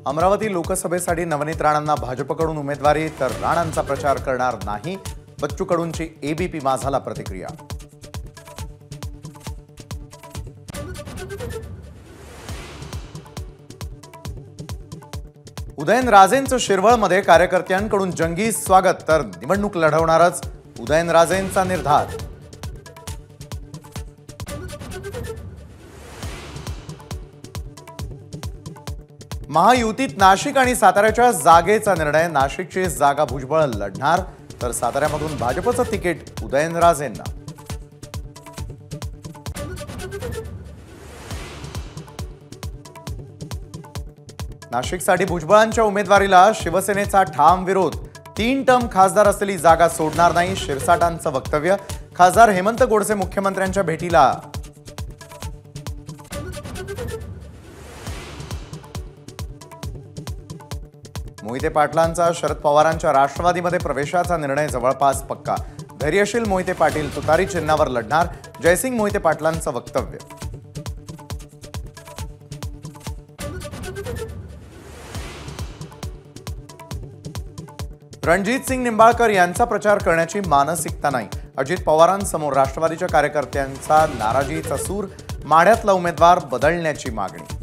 अमरावती लोकसभेसाठी नवनीत राणांना भाजपकडून उमेदवारी तर राणांचा प्रचार करणार नाही, बच्चू कडूंची एबीपी माझाला प्रतिक्रिया। उदयनराजेंचं शिरवळमध्ये कार्यकर्त्यांकडून जंगी स्वागत तर निवडणूक लढवणारच उदयनराजेंचा निर्धार। महायुतीत नाशिक आणि साताऱ्याच्या जागेचा निर्णय, नाशिकची जागा भुजबळ लढणार तर साताऱ्यामधून भाजपचं तिकीट उदयनराजेंना। नाशिकसाठी भुजबळांच्या उमेदवारीला शिवसेनेचा ठाम विरोध, 3 टर्म खासदार असलेली जागा सोडणार नाही शिरसाटांचं वक्तव्य। खासदार हेमंत गोडसे मुख्यमंत्र्यांच्या भेटीला। मोहिते पाटलांचा शरद पवारांच्या राष्ट्रवादीमध्ये प्रवेशाचा निर्णय जवळपास पक्का, धैर्यशील मोहिते पाटील तुतारी चिन्हावर लढणार, जयसिंग मोहिते पाटलांचं वक्तव्य। रणजित सिंग निंबाळकर यांचा प्रचार करण्याची मानसिकता नाही, अजित पवारांसमोर राष्ट्रवादीच्या कार्यकर्त्यांचा नाराजीचा सूर, माढ्यातला उमेदवार बदलण्याची मागणी।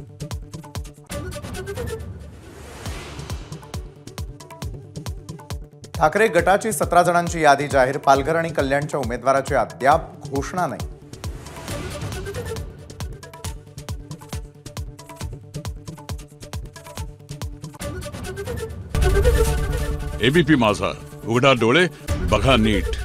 ठाकरे गटाची 17 जणांची यादी जाहीर, पालघर आणि कल्याणच्या उमेदवाराची अद्याप घोषणा नाही। एबीपी माझा, उघडा डोळे बघा नीट।